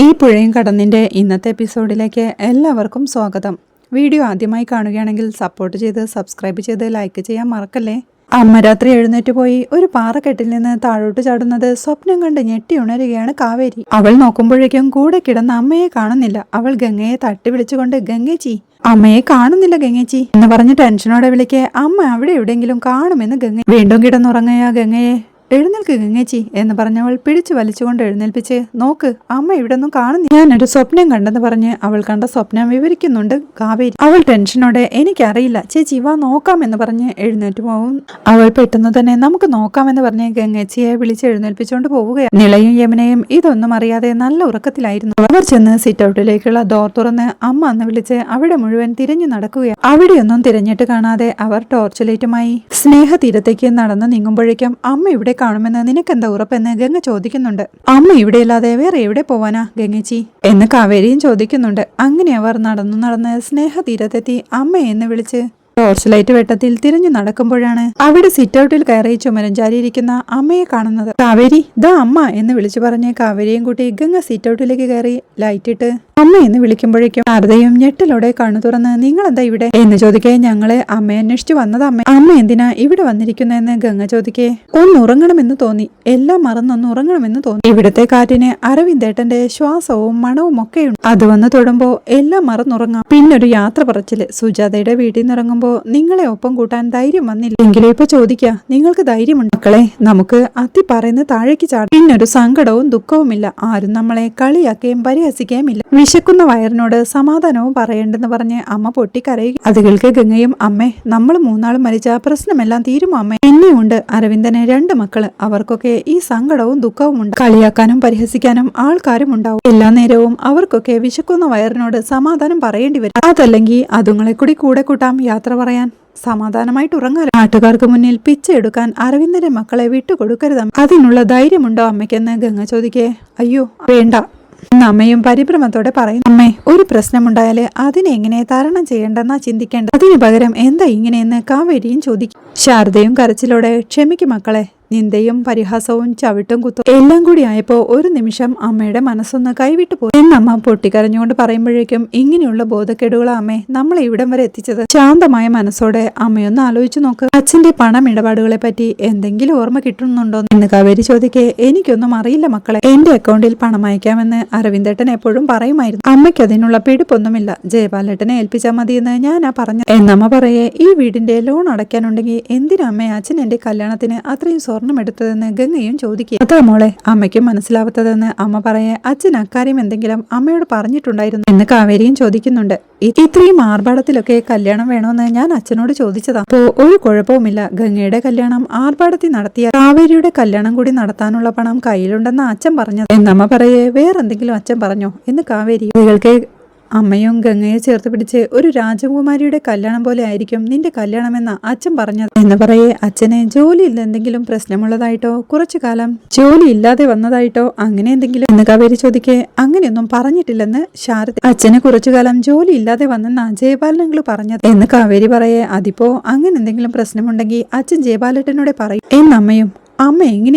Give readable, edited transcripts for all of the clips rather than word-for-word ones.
ഈ പുഴയും കടന്നിൻ്റെ ഇന്നത്തെ എപ്പിസോഡിലേക്ക് എല്ലാവർക്കും സ്വാഗതം. വീഡിയോ ആദ്യമായി കാണുകയാണെങ്കിൽ സപ്പോർട്ട് ചെയ്ത് സബ്സ്ക്രൈബ് ചെയ്ത് ലൈക്ക് ചെയ്യാൻ മറക്കല്ലേ. അമ്മ രാത്രി എഴുന്നേറ്റ് പോയി ഒരു പാറക്കെട്ടിൽ നിന്ന് താഴോട്ട് ചാടുന്നത് സ്വപ്നം കണ്ട് ഞെട്ടി ഉണരുകയാണ് കാവേരി. അവൾ നോക്കുമ്പോഴേക്കും കൂടെ കിടന്ന അമ്മയെ കാണുന്നില്ല. അവൾ ഗംഗയെ തട്ടി വിളിച്ചുകൊണ്ട് ഗംഗേച്ചി, അമ്മയെ കാണുന്നില്ല ഗംഗേച്ചി എന്ന് പറഞ്ഞ് ടെൻഷനോടെ വിളിക്കെ അമ്മ അവിടെ എവിടെയെങ്കിലും കാണുമെന്ന് ഗംഗ വീണ്ടും കിടന്നുറങ്ങുക. ഗംഗയെ എഴുന്നേൽക്ക് ഗംഗേച്ചി എന്ന് പറഞ്ഞവൾ പിടിച്ചു വലിച്ചുകൊണ്ട് എഴുന്നേൽപ്പിച്ച്, നോക്ക് അമ്മ ഇവിടെ ഒന്നും കാണുന്നില്ല, ഞാനൊരു സ്വപ്നം കണ്ടെന്ന് പറഞ്ഞ് അവൾ കണ്ട സ്വപ്നം വിവരിക്കുന്നുണ്ട് കാവേരി. അവൾ ടെൻഷനോടെ എനിക്കറിയില്ല ചേച്ചി വാ നോക്കാമെന്ന് പറഞ്ഞ് എഴുന്നേറ്റ് പോവും. അവൾ പെട്ടെന്ന് തന്നെ നമുക്ക് നോക്കാമെന്ന് പറഞ്ഞ് ഗംഗേച്ചിയെ വിളിച്ച് എഴുന്നേൽപ്പിച്ചുകൊണ്ട് പോവുകയാണ്. നിളയും യമുനയും ഇതൊന്നും അറിയാതെ നല്ല ഉറക്കത്തിലായിരുന്നു. അവർ ചെന്ന് സിറ്റ് ഔട്ടിലേക്കുള്ള ഡോർ തുറന്ന് അമ്മ എന്ന് വിളിച്ച് അവിടെ മുഴുവൻ തിരഞ്ഞു നടക്കുകയാണ്. അവിടെയൊന്നും തിരഞ്ഞിട്ട് കാണാതെ അവർ ടോർച്ച് ലൈറ്റുമായി സ്നേഹതീരത്തേക്ക് നടന്നു നീങ്ങുമ്പോഴേക്കും അമ്മ ഇവിടെ കാണുമെന്ന് നിനക്കെന്താ ഉറപ്പെന്ന് ഗംഗ ചോദിക്കുന്നുണ്ട്. അമ്മ ഇവിടെയല്ലാതെ വേറെ എവിടെ പോവാനാ ഗംഗേച്ചി എന്ന് കാവേരിയും ചോദിക്കുന്നുണ്ട്. അങ്ങനെ അവർ നടന്ന് സ്നേഹതീരത്തെത്തി അമ്മയെന്ന് വിളിച്ച് ടോർച്ച് ലൈറ്റ് വെട്ടത്തിൽ തിരിഞ്ഞു നടക്കുമ്പോഴാണ് അവിടെ സിറ്റ് ഔട്ടിൽ കയറി ചുമരഞ്ചാരിയിരിക്കുന്ന അമ്മയെ കാണുന്നത്. കാവേരി ദാ അമ്മ എന്ന് വിളിച്ചു പറഞ്ഞ് കാവേരിയും കൂട്ടി ഗംഗ സിറ്റ് ഔട്ടിലേക്ക് കയറി ലൈറ്റിട്ട് അമ്മ എന്ന് വിളിക്കുമ്പോഴേക്കും ശാരദയും ഞെട്ടലോടെ കണ്ണു തുറന്ന് നിങ്ങളെന്താ ഇവിടെ എന്ന് ചോദിക്കേ, ഞങ്ങളെ അമ്മയെ അന്വേഷിച്ചു വന്നത് അമ്മ എന്തിനാ ഇവിടെ വന്നിരിക്കുന്നതെന്ന് ഗംഗ ചോദിക്കേ, ഒന്ന് ഉറങ്ങണമെന്ന് തോന്നി, എല്ലാം മറന്നൊന്ന് ഉറങ്ങണമെന്ന് തോന്നി. ഇവിടുത്തെ കാറ്റിന് അരവിന്ദേട്ടന്റെ ശ്വാസവും മണവും ഒക്കെയുണ്ട്, അത് വന്ന് തൊടുമ്പോ എല്ലാം മറന്നുറങ്ങാം. പിന്നൊരു യാത്ര പറച്ചില്, സുജാതയുടെ വീട്ടിൽ നിന്ന് ഇറങ്ങുമ്പോ നിങ്ങളെ ഒപ്പം കൂട്ടാൻ ധൈര്യം വന്നില്ല, എങ്കിലും ഇപ്പൊ ചോദിക്കാ നിങ്ങൾക്ക് ധൈര്യമുണ്ട് മക്കളെ, നമുക്ക് അത്തി പറയുന്ന താഴേക്ക് ചാടും. പിന്നൊരു സങ്കടവും ദുഃഖവുമില്ല, ആരും നമ്മളെ കളിയാക്കുകയും പരിഹസിക്കുകയും ഇല്ല. വിശക്കുന്ന വയറിനോട് സമാധാനവും പറയേണ്ടെന്ന് പറഞ്ഞ് അമ്മ പൊട്ടിക്കരയുക. അത് കേൾക്ക് ഗംഗയും അമ്മേ നമ്മൾ മൂന്നാളും മരിച്ച പ്രശ്നമെല്ലാം തീരുമോ അമ്മേ, എന്നെയുണ്ട് അരവിന്ദന് 2 മക്കള്, അവർക്കൊക്കെ ഈ സങ്കടവും ദുഃഖവും ഉണ്ട്, കളിയാക്കാനും പരിഹസിക്കാനും ആൾക്കാരും ഉണ്ടാവും. എല്ലാ നേരവും അവർക്കൊക്കെ വിശക്കുന്ന വയറിനോട് സമാധാനം പറയേണ്ടി വരും. അതല്ലെങ്കിൽ അതുങ്ങളെ കൂടെ കൂട്ടാം യാത്ര പറയാൻ, സമാധാനമായിട്ട് ഉറങ്ങാൻ. നാട്ടുകാർക്ക് മുന്നിൽ പിച്ച എടുക്കാൻ അരവിന്ദന്റെ മക്കളെ വിട്ടുകൊടുക്കരുത്, അതിനുള്ള ധൈര്യമുണ്ടോ അമ്മയ്ക്കെന്ന് ഗംഗ ചോദിക്കേ, അയ്യോ വേണ്ട എന്ന് അമ്മയും പരിഭ്രമത്തോടെ പറയും. അമ്മേ ഒരു പ്രശ്നമുണ്ടായാല് അതിനെ എങ്ങനെ തരണം ചെയ്യേണ്ടെന്നാ ചിന്തിക്കേണ്ട, അതിനു പകരം എന്താ ഇങ്ങനെയെന്ന് കാവേരിയും ചോദിക്കും. ശാരദയും കരച്ചിലോടെ ക്ഷമിക്കും മക്കളെ, നിന്ദയും പരിഹാസവും ചവിട്ടും കുത്തും എല്ലാം കൂടി ആയപ്പോ ഒരു നിമിഷം അമ്മയുടെ മനസ്സൊന്ന് കൈവിട്ടു പോയി എന്നമ്മ പൊട്ടിക്കരഞ്ഞുകൊണ്ട് പറയുമ്പോഴേക്കും ഇങ്ങനെയുള്ള ബോധക്കേടുകളാ അമ്മേ നമ്മളെ ഇവിടം വരെ എത്തിച്ചത്. ശാന്തമായ മനസ്സോടെ അമ്മയൊന്ന് ആലോചിച്ചു നോക്ക്, അച്ഛന്റെ പണം ഇടപാടുകളെ പറ്റി എന്തെങ്കിലും ഓർമ്മ കിട്ടുന്നുണ്ടോ എന്ന് കാവേരി ചോദിക്കേ, എനിക്കൊന്നും അറിയില്ല മക്കളെ, എന്റെ അക്കൗണ്ടിൽ പണം അയക്കാമെന്ന് അരവിന്ദേട്ടൻ എപ്പോഴും പറയുമായിരുന്നു, അമ്മയ്ക്ക് അതിനുള്ള പിടിപ്പൊന്നുമില്ല, ജയപാലേട്ടനെ ഏൽപ്പിച്ചാൽ മതിയെന്ന് ഞാനാ പറഞ്ഞു എന്നമ്മ പറയേ, ഈ വീടിന്റെ ലോൺ അടയ്ക്കാനുണ്ടെങ്കിൽ എന്തിനാ അമ്മേ അച്ഛൻ എന്റെ കല്യാണത്തിന് അത്രയും സ്വർണം എടുത്തതെന്ന് ഗംഗയും ചോദിക്കുക. അതാ മോളെ അമ്മയ്ക്കും മനസ്സിലാവാത്തതെന്ന് അമ്മ പറയെ, അച്ഛൻ അക്കാര്യം എന്തെങ്കിലും അമ്മയോട് പറഞ്ഞിട്ടുണ്ടായിരുന്നു എന്ന് കാവേരിയും ചോദിക്കുന്നുണ്ട്. ഇത്രയും ആർഭാടത്തിലൊക്കെ കല്യാണം വേണമെന്ന് ഞാൻ അച്ഛനോട് ചോദിച്ചതാ, അപ്പോ ഒരു കുഴപ്പവുമില്ല, ഗംഗയുടെ കല്യാണം ആർഭാടത്തിൽ നടത്തിയ കാവേരിയുടെ കല്യാണം കൂടി നടത്താനുള്ള പണം കയ്യിലുണ്ടെന്ന് അച്ഛൻ പറഞ്ഞത് എന്നമ്മ പറയെ, വേറെന്തെങ്കിലും അച്ഛൻ പറഞ്ഞോ എന്ന് കാവേരി. ഇവൾക്ക് അമ്മയും ഗംഗയെ ചേർത്ത് പിടിച്ച് ഒരു രാജകുമാരിയുടെ കല്യാണം പോലെ ആയിരിക്കും നിന്റെ കല്യാണമെന്ന അച്ഛൻ പറഞ്ഞത് എന്ന് പറയേ, അച്ഛനെ ജോലിയിൽ എന്തെങ്കിലും പ്രശ്നമുള്ളതായിട്ടോ കുറച്ചു കാലം ജോലി ഇല്ലാതെ വന്നതായിട്ടോ അങ്ങനെ എന്തെങ്കിലും എന്ന് കാവേരി ചോദിക്കേ, അങ്ങനെയൊന്നും പറഞ്ഞിട്ടില്ലെന്ന് ശാരദ. അച്ഛന് കുറച്ചു കാലം ജോലി ഇല്ലാതെ വന്നെന്നാ ജയപാലനങ്ങൾ പറഞ്ഞത് എന്ന് കാവേരി പറയേ, അതിപ്പോ അങ്ങനെ എന്തെങ്കിലും പ്രശ്നമുണ്ടെങ്കിൽ അച്ഛൻ ജയപാലേട്ടനോടെ പറയും എന്നമ്മയും. അമ്മ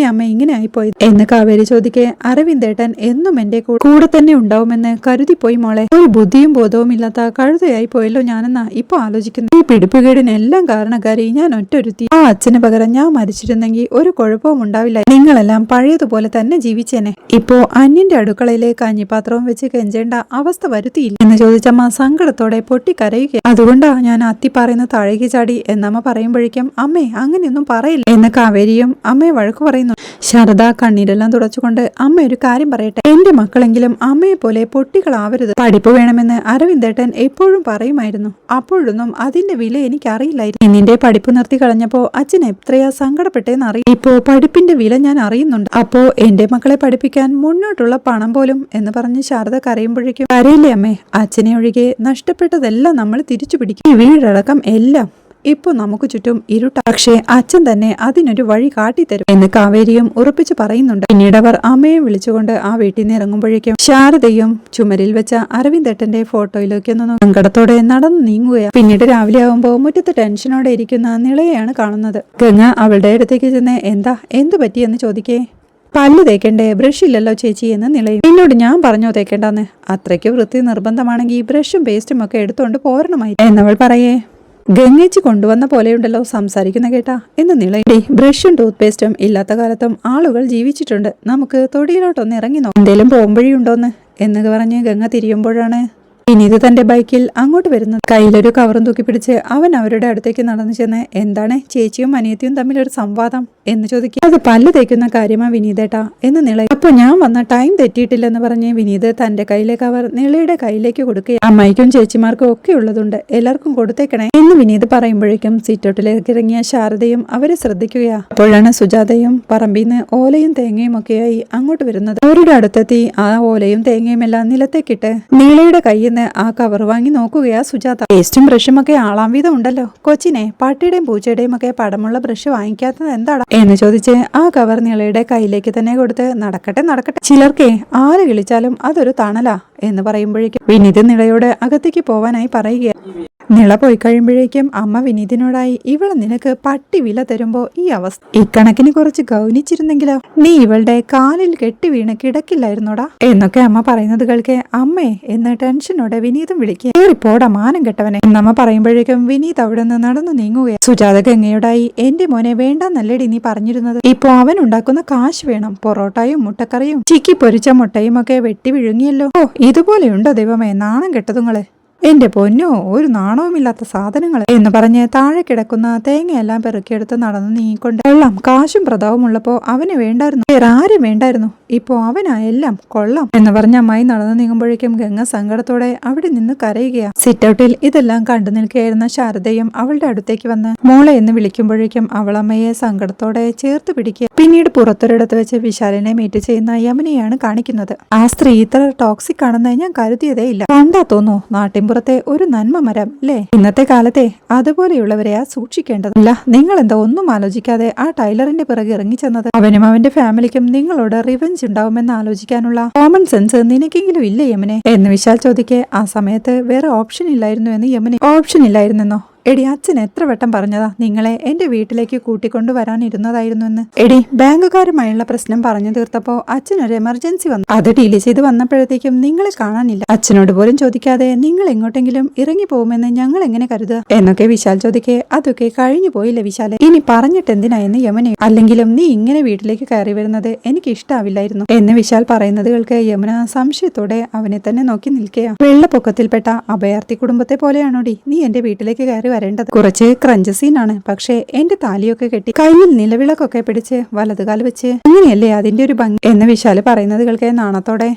ഇങ്ങനെ ആയിപ്പോയത് എന്ന് കാവേരി ചോദിക്കെ, അരവിന്ദേട്ടൻ എന്നും എന്റെ കൂടെ തന്നെ ഉണ്ടാവുമെന്ന് കരുതിപ്പോയി മോളെ, ഒരു ബുദ്ധിയും ബോധവും ഇല്ലാത്ത കഴുതയായി പോയല്ലോ ഞാനെന്നാ ഇപ്പൊ ആലോചിക്കുന്നു. ഈ പിടിപ്പുകേടിനെല്ലാം കാരണക്കാരി ഞാൻ ഒറ്റൊരുത്തി, ആ അച്ഛന് പകരം ഞാൻ മരിച്ചിരുന്നെങ്കിൽ ഒരു കുഴപ്പവും ഉണ്ടാവില്ല, നിങ്ങളെല്ലാം പഴയതുപോലെ തന്നെ ജീവിച്ചേനെ, ഇപ്പോ അന്യന്റെ അടുക്കളയിലെ കഞ്ഞിപ്പാത്രവും വെച്ച് കെഞ്ചേണ്ട അവസ്ഥ വരുത്തിയില്ല എന്ന് ചോദിച്ചമ്മ സങ്കടത്തോടെ പൊട്ടിക്കരയുക. അതുകൊണ്ടാ ഞാൻ അത്തി പറയുന്ന താഴേക്ക് ചാടി എന്നമ്മ പറയുമ്പോഴേക്കും, അമ്മേ അങ്ങനെയൊന്നും പറയില്ല എന്ന് കാവേരിയും അമ്മയെ വഴക്കു പറയുന്നു. ശാരദ കണ്ണീരെല്ലാം തുടച്ചുകൊണ്ട്, അമ്മ ഒരു കാര്യം പറയട്ടെ, എന്റെ മക്കളെങ്കിലും അമ്മയെ പോലെ പൊട്ടികളാവരുത്, പഠിപ്പ് വേണമെന്ന് അരവിന്ദേട്ടൻ എപ്പോഴും പറയുമായിരുന്നു, അപ്പോഴൊന്നും അതിന്റെ വില എനിക്കറിയില്ലായിരുന്നു, നിന്റെ പഠിപ്പ് നിർത്തി കളഞ്ഞപ്പോ അച്ഛൻ എത്രയാ സങ്കടപ്പെട്ടെന്ന് അറിയാം, ഇപ്പോ പഠിപ്പിന്റെ വില ഞാൻ അറിയുന്നുണ്ട്, അപ്പോ എന്റെ മക്കളെ പഠിപ്പിക്കാൻ മുന്നോട്ടുള്ള പണം പോലും എന്ന് പറഞ്ഞ് ശാരദ കരയുമ്പോഴേക്കും, കരയില്ലേ അമ്മേ, അച്ഛനെ ഒഴികെ നഷ്ടപ്പെട്ടതെല്ലാം നമ്മൾ തിരിച്ചു പിടിക്കും, ഈ വീടടക്കം എല്ലാം ഇപ്പൊ നമുക്ക് ചുറ്റും ഇരുട്ട, പക്ഷേ അച്ഛൻ തന്നെ അതിനൊരു വഴി കാട്ടിത്തരും എന്ന് കാവേരിയും ഉറപ്പിച്ചു പറയുന്നുണ്ട്. പിന്നീട് അവർ അമ്മയെ വിളിച്ചുകൊണ്ട് ആ വീട്ടിൽ നിന്ന് ഇറങ്ങുമ്പോഴേക്കും ശാരദയും ചുമരിൽ വെച്ച അരവിന്ദേട്ടന്റെ ഫോട്ടോയിലേക്കൊന്നും സങ്കടത്തോടെ നടന്നു നീങ്ങുകയാണ്. പിന്നീട് രാവിലെ ആകുമ്പോൾ മുറ്റത്ത് ടെൻഷനോടെ ഇരിക്കുന്ന നിളയെയാണ് കാണുന്നത്. ഗംഗ അവളുടെ അടുത്തേക്ക് ചെന്ന് എന്തു പറ്റിയെന്ന് ചോദിക്കേ, പല്ല് തേക്കണ്ടേ, ബ്രഷ് ഇല്ലല്ലോ ചേച്ചി എന്ന് നിലയും. എന്നോട് ഞാൻ പറഞ്ഞോ തേക്കണ്ടെന്ന്? അത്രയ്ക്ക് വൃത്തി നിർബന്ധമാണെങ്കിൽ ബ്രഷും പേസ്റ്റും ഒക്കെ എടുത്തുകൊണ്ട് പോരണമായി എന്നവൾ പറയേ. ഗംഗേച്ചി കൊണ്ടുവന്ന പോലെയുണ്ടല്ലോ സംസാരിക്കുന്ന കേട്ടാ എന്ന് നിളയടി. ബ്രഷും ടൂത്ത് പേസ്റ്റും ഇല്ലാത്ത കാലത്തും ആളുകൾ ജീവിച്ചിട്ടുണ്ട്. നമുക്ക് തൊടിയിലോട്ടൊന്ന് ഇറങ്ങി എന്തേലും പോകുമ്പഴിയുണ്ടോന്ന് എന്ന് പറഞ്ഞ് ഗംഗ തിരിയുമ്പോഴാണ് വിനീത് തന്റെ ബൈക്കിൽ അങ്ങോട്ട് വരുന്നത്. കയ്യിലൊരു കവറും തൂക്കിപ്പിടിച്ച് അവൻ അവരുടെ അടുത്തേക്ക് നടന്നു ചെന്ന്, എന്താണ് ചേച്ചിയും അനിയത്തിയും തമ്മിലൊരു സംവാദം എന്ന് ചോദിക്കുക. അത് പല്ല് തേക്കുന്ന കാര്യമാ വിനീതേട്ടാ എന്ന് നിള. അപ്പൊ ഞാൻ വന്ന ടൈം തെറ്റിയിട്ടില്ലെന്ന് പറഞ്ഞ് വിനീത് തന്റെ കയ്യിലെ കവർ നിളയുടെ കയ്യിലേക്ക് കൊടുക്കുക. അമ്മായിക്കും ചേച്ചിമാർക്കും ഒക്കെ ഉള്ളതുണ്ട്, എല്ലാവർക്കും കൊടുത്തേക്കണേ എന്ന് വിനീത് പറയുമ്പോഴേക്കും സിറ്റൗട്ടിലേക്ക് ഇറങ്ങിയ ശാരദയും അവരെ ശ്രദ്ധിക്കുകയാ. അപ്പോഴാണ് സുജാതയും പറമ്പിന്ന് ഓലയും തേങ്ങയും ഒക്കെയായി അങ്ങോട്ട് വരുന്നത്. അവരുടെ അടുത്തെത്തി ആ ഓലയും തേങ്ങയും എല്ലാം നിലത്തേക്കിട്ട് നീളയുടെ കയ്യിൽ നിന്ന് ആ കവർ വാങ്ങി നോക്കുകയാ സുജാത. പേസ്റ്റും ബ്രഷും ഒക്കെ ആളാം വീതം ഉണ്ടല്ലോ. കൊച്ചിനെ പട്ടിയുടെയും പൂച്ചയുടെയും ഒക്കെ പടമുള്ള ബ്രഷ് വാങ്ങിക്കാത്തത് എന്താടാ എന്ന് ചോദിച്ച് ആ കവർ നിളയുടെ കയ്യിലേക്ക് തന്നെ കൊടുത്ത്, നടക്കട്ടെ നടക്കട്ടെ, ചിലർക്കേ ആര് വിളിച്ചാലും അതൊരു തണലാ എന്ന് പറയുമ്പോഴേക്കും വിനീത് നിളയോട് അകത്തേക്ക് പോവാനായി പറയുക. നിള പോയി കഴിയുമ്പോഴേക്കും അമ്മ വിനീതിനോടായി, ഇവളെ നിനക്ക് പട്ടി വില തരുമ്പോ ഈ അവസ്ഥ ഇക്കണക്കിന് കുറച്ച് ഗൗനിച്ചിരുന്നെങ്കിലോ നീ ഇവളുടെ കാലിൽ കെട്ടി വീണ് കിടക്കില്ലായിരുന്നോടാ എന്നൊക്കെ അമ്മ പറയുന്നത് കേൾക്കെ അമ്മേ എന്ന് ടെൻഷനോടെ വിനീതും വിളിക്കുക. ഏറിപ്പോടാ മാനം കെട്ടവനെ എന്നമ്മ പറയുമ്പോഴേക്കും വിനീത് അവിടെ നിന്ന് നടന്നു നീങ്ങുകയാണ്. സുജാത ഗംഗയോടായി, എന്റെ മോനെ വേണ്ടെന്നല്ലേടി നീ പറഞ്ഞിരുന്നത്? ഇപ്പൊ അവൻ ഉണ്ടാക്കുന്ന കാശ് വേണം. പൊറോട്ടയും മുട്ടക്കറിയും ചിക്കി പൊരിച്ച മുട്ടയും ഒക്കെ വെട്ടി വിഴുങ്ങിയല്ലോ. ഓ ഇതുപോലെയുണ്ടോ ദൈവമേ, നാണം കെട്ടതുങ്ങള്. എന്റെ പൊന്നോ, ഒരു നാണവുമില്ലാത്ത സാധനങ്ങൾ എന്ന് പറഞ്ഞ് താഴെ കിടക്കുന്ന തേങ്ങയെല്ലാം പെറുക്കിയെടുത്ത് നടന്നു നീങ്ങിക്കൊണ്ട്, കൊള്ളാം, കാശും പ്രതാവും ഉള്ളപ്പോ അവന് വേണ്ടായിരുന്നു, വേറെ ആരും വേണ്ടായിരുന്നു, ഇപ്പോ അവനാ എല്ലാം, കൊള്ളാം എന്ന് പറഞ്ഞ അമ്മായി നടന്നു നീങ്ങുമ്പോഴേക്കും ഗംഗ സങ്കടത്തോടെ അവിടെ നിന്ന് കരയുകയാ. സിറ്റൗട്ടിൽ ഇതെല്ലാം കണ്ടു നിൽക്കുകയായിരുന്ന ശാരദയും അവളുടെ അടുത്തേക്ക് വന്ന് മോളെ എന്ന് വിളിക്കുമ്പോഴേക്കും അവൾ അമ്മയെ സങ്കടത്തോടെ ചേർത്ത് പിടിക്കുക. പിന്നീട് പുറത്തൊരിടത്ത് വെച്ച് വിശാലിനെ മീറ്റ് ചെയ്യുന്ന യമുനയാണ് കാണിക്കുന്നത്. ആ സ്ത്രീ ഇത്ര ടോക്സിക് ആണെന്ന് ഞാൻ കരുതിയതേ ഇല്ല. കണ്ടാ തോന്നോ നാട്ടിൻപുറത്തെ ഒരു നന്മ മരം അല്ലേ? ഇന്നത്തെ കാലത്തെ അതുപോലെയുള്ളവരെയാ സൂക്ഷിക്കേണ്ടത്. അല്ല, നിങ്ങൾ എന്താ ഒന്നും ആലോചിക്കാതെ ആ ടൈലറിന്റെ പിറകെ ഇറങ്ങിച്ചെന്നത്? അവനും അവന്റെ ഫാമിലിക്കും നിങ്ങളോട് റിവെഞ്ച് ഉണ്ടാവുമെന്ന് ആലോചിക്കാനുള്ള കോമൺ സെൻസ് നിനക്കെങ്കിലും ഇല്ലേ യമുനെ എന്ന് വിശാൽ ചോദിക്കെ. ആ സമയത്ത് വേറെ ഓപ്ഷൻ ഇല്ലായിരുന്നു എന്ന് യമുനെ. ഓപ്ഷൻ ഇല്ലായിരുന്നെന്നോ? എടി, അച്ഛൻ എത്ര വട്ടം പറഞ്ഞതാ നിങ്ങളെ എന്റെ വീട്ടിലേക്ക് കൂട്ടിക്കൊണ്ടുവരാനിരുന്നതായിരുന്നു എന്ന്. എടി, ബാങ്കുകാരുമായുള്ള പ്രശ്നം പറഞ്ഞു തീർത്തപ്പോ അച്ഛനൊരു എമർജൻസി വന്നു. അത് ഡീൽ ചെയ്ത് വന്നപ്പോഴത്തേക്കും നിങ്ങളെ കാണാനില്ല. അച്ഛനോട് പോലും ചോദിക്കാതെ നിങ്ങൾ എങ്ങോട്ടെങ്കിലും ഇറങ്ങി പോകുമെന്ന് ഞങ്ങൾ എങ്ങനെ കരുതുക എന്നൊക്കെ വിശാൽ ചോദിക്കെ. അതൊക്കെ കഴിഞ്ഞു പോയില്ലേ വിശാലെ, ഇനി പറഞ്ഞിട്ട് എന്തിനായെന്ന് യമുന. അല്ലെങ്കിലും നീ ഇങ്ങനെ വീട്ടിലേക്ക് കയറി വരുന്നത് എനിക്ക് ഇഷ്ടാവില്ലായിരുന്നു എന്ന് വിശാൽ പറയുന്നത് കേൾക്ക് യമുന സംശയത്തോടെ അവനെ തന്നെ നോക്കി നിൽക്കുകയാ. വെള്ളപ്പൊക്കത്തിൽപ്പെട്ട അഭയാർത്ഥി കുടുംബത്തെ പോലെയാണോടി നീ എന്റെ വീട്ടിലേക്ക് കയറി വരേണ്ടത്? കുറച്ച് ക്രഞ്ച് സീനാണ്, പക്ഷേ എന്റെ താലിയൊക്കെ കെട്ടി കയ്യിൽ നിലവിളക്കൊക്കെ പിടിച്ച് വലതുകാൽ വെച്ച് അങ്ങനെയല്ലേ അതിന്റെ ഒരു ഭംഗി എന്ന് വിശാല് പറയുന്നത് കേൾക്കെ നാണത്തോടെ.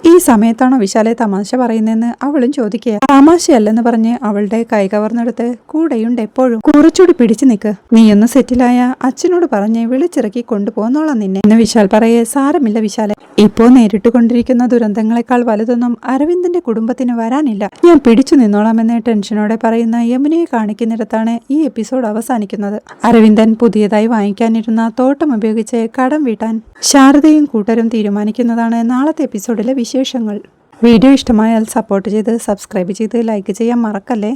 ഈ സമയത്താണോ വിശാലെ തമാശ പറയുന്നതെന്ന് അവളും ചോദിക്കുക. തമാശയല്ലെന്ന് പറഞ്ഞ് അവളുടെ കൈ കവർന്നെടുത്ത്, കൂടെയുണ്ട് എപ്പോഴും, കുറച്ചുകൂടി പിടിച്ചു നിൽക്ക്, നീയൊന്ന് സെറ്റിലായ അച്ഛനോട് പറഞ്ഞ് വിളിച്ചിറക്കി കൊണ്ടുപോകുന്നോളാം നിന്നെ എന്ന് വിശാൽ പറയേ. സാരമില്ല വിശാലെ, ഇപ്പോ നേരിട്ട് കൊണ്ടിരിക്കുന്ന ദുരന്തങ്ങളെക്കാൾ വലുതൊന്നും അരവിന്ദന്റെ കുടുംബത്തിന് വരാനില്ല, ഞാൻ പിടിച്ചു നിന്നോളാമെന്ന് ടെൻഷനോടെ പറയുന്ന യമുനയെ കാണിക്കുന്നിടത്താണ് ഈ എപ്പിസോഡ് അവസാനിക്കുന്നത്. അരവിന്ദൻ പുതിയതായി വാങ്ങിക്കാനിരുന്ന തോട്ടം ഉപയോഗിച്ച് കടം വീട്ടാൻ ശാരദയും കൂട്ടരും തീരുമാനിക്കുന്നതാണ് നാളത്തെ എപ്പിസോഡിലെ വിശേഷങ്ങൾ. വീഡിയോ ഇഷ്ടമായാൽ സപ്പോർട്ട് ചെയ്ത് സബ്സ്ക്രൈബ് ചെയ്ത് ലൈക്ക് ചെയ്യാൻ മറക്കല്ലേ.